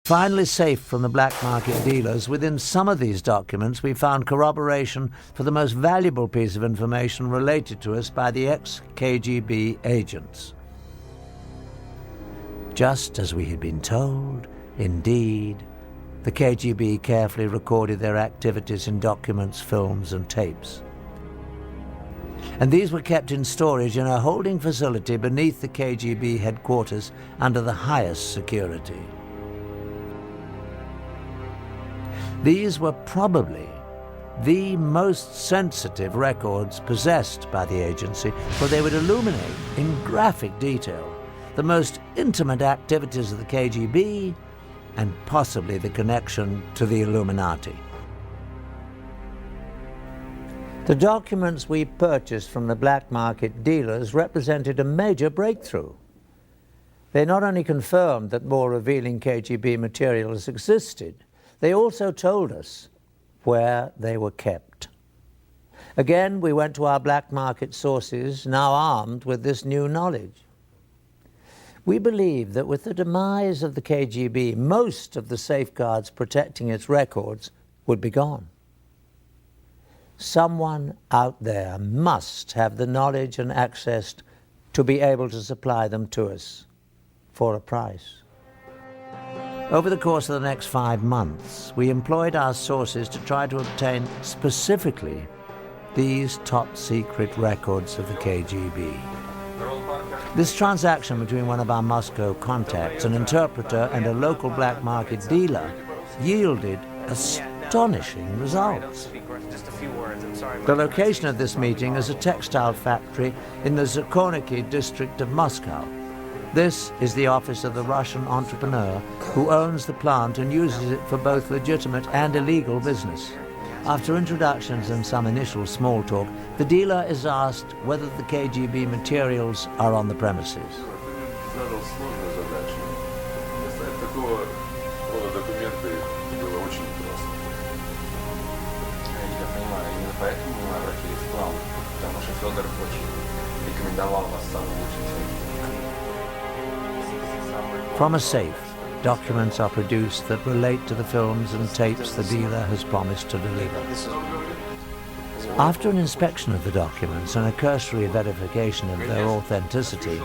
Finally safe from the black market dealers, within some of these documents we found corroboration for the most valuable piece of information related to us by the ex-KGB agents. Just as we had been told, indeed, the KGB carefully recorded their activities in documents, films, and tapes. And these were kept in storage in a holding facility beneath the KGB headquarters under the highest security. These were probably the most sensitive records possessed by the agency, for they would illuminate in graphic detail the most intimate activities of the KGB and possibly the connection to the Illuminati. The documents we purchased from the black market dealers represented a major breakthrough. They not only confirmed that more revealing KGB materials existed, they also told us where they were kept. Again, we went to our black market sources, now armed with this new knowledge. We believe that with the demise of the KGB, most of the safeguards protecting its records would be gone. Someone out there must have the knowledge and access to be able to supply them to us for a price. Over the course of the next 5 months, we employed our sources to try to obtain specifically these top-secret records of the KGB. This transaction between one of our Moscow contacts, an interpreter, and a local black market dealer yielded astonishing results. The location of this meeting is a textile factory in the Zakorniki district of Moscow. This is the office of the Russian entrepreneur who owns the plant and uses it for both legitimate and illegal business. After introductions and some initial small talk, the dealer is asked whether the KGB materials are on the premises. From a safe, documents are produced that relate to the films and tapes the dealer has promised to deliver. After an inspection of the documents and a cursory verification of their authenticity,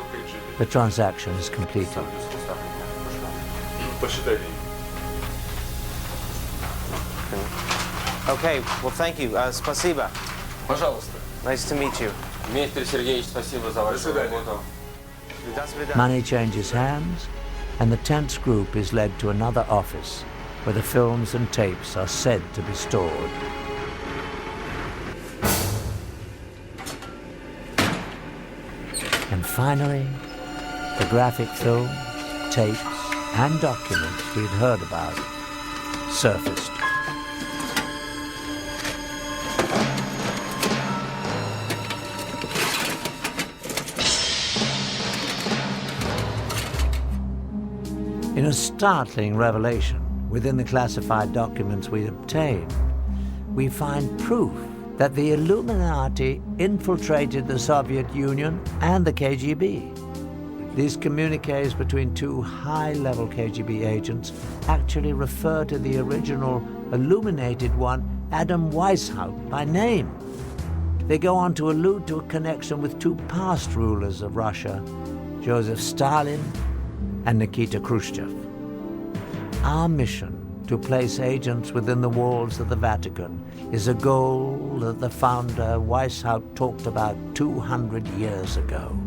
the transaction is completed. Okay, well, thank you. Спасибо. Пожалуйста. Nice to meet you. Дмитрий Сергеевич, спасибо за вашу работу. Money changes hands, and the tense group is led to another office where the films and tapes are said to be stored. And finally, the graphic films, tapes, and documents we'd heard about surfaced. In a startling revelation within the classified documents we obtained, we find proof that the Illuminati infiltrated the Soviet Union and the KGB. These communiques between two high-level KGB agents actually refer to the original illuminated one, Adam Weishaupt, by name. They go on to allude to a connection with two past rulers of Russia, Joseph Stalin and Nikita Khrushchev. Our mission to place agents within the walls of the Vatican is a goal that the founder Weishaupt talked about 200 years ago.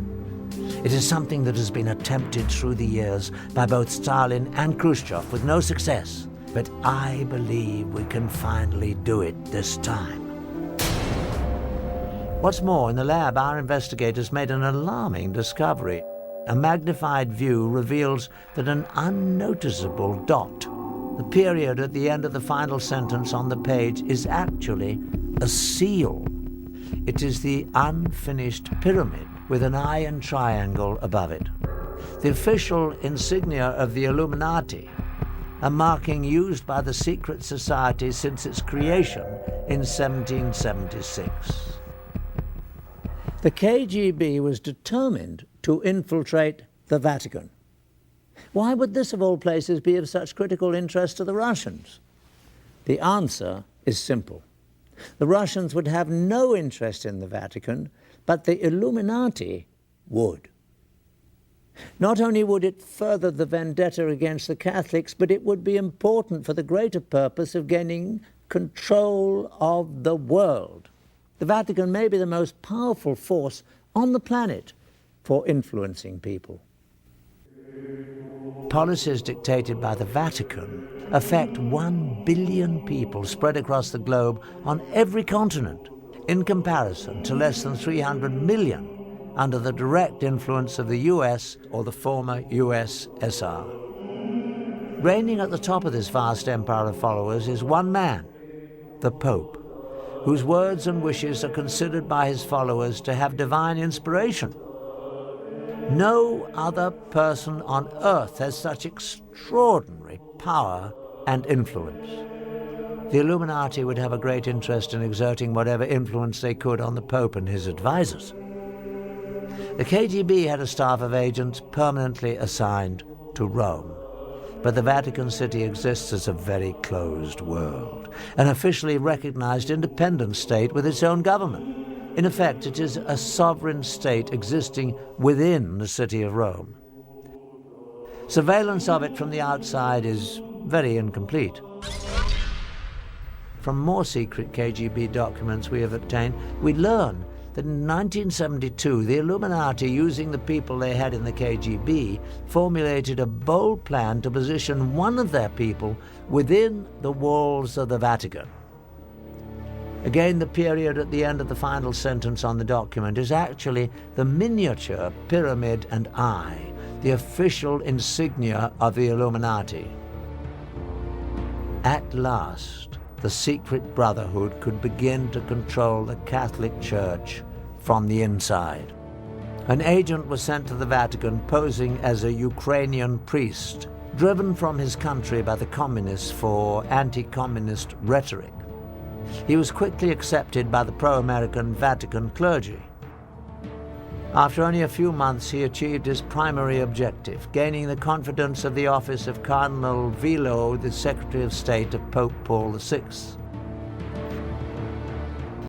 It is something that has been attempted through the years by both Stalin and Khrushchev with no success, but I believe we can finally do it this time. What's more, in the lab, our investigators made an alarming discovery. A magnified view reveals that an unnoticeable dot, the period at the end of the final sentence on the page, is actually a seal. It is the unfinished pyramid with an eye and triangle above it. The official insignia of the Illuminati, a marking used by the secret society since its creation in 1776. The KGB was determined to infiltrate the Vatican. Why would this, of all places, be of such critical interest to the Russians? The answer is simple. The Russians would have no interest in the Vatican, but the Illuminati would. Not only would it further the vendetta against the Catholics, but it would be important for the greater purpose of gaining control of the world. The Vatican may be the most powerful force on the planet for influencing people. Policies dictated by the Vatican affect 1 billion people spread across the globe on every continent, in comparison to less than 300 million under the direct influence of the US or the former USSR. Reigning at the top of this vast empire of followers is one man, the Pope, whose words and wishes are considered by his followers to have divine inspiration. No other person on earth has such extraordinary power and influence. The Illuminati would have a great interest in exerting whatever influence they could on the Pope and his advisors. The KGB had a staff of agents permanently assigned to Rome, but the Vatican City exists as a very closed world, an officially recognized independent state with its own government. In effect, it is a sovereign state existing within the city of Rome. Surveillance of it from the outside is very incomplete. From more secret KGB documents we have obtained, we learn that in 1972, the Illuminati, using the people they had in the KGB, formulated a bold plan to position one of their people within the walls of the Vatican. Again, the period at the end of the final sentence on the document is actually the miniature pyramid and eye, the official insignia of the Illuminati. At last, the secret brotherhood could begin to control the Catholic Church from the inside. An agent was sent to the Vatican posing as a Ukrainian priest, driven from his country by the communists for anti-communist rhetoric. He was quickly accepted by the pro-American Vatican clergy. After only a few months, he achieved his primary objective, gaining the confidence of the office of Cardinal Vilo, the Secretary of State of Pope Paul VI.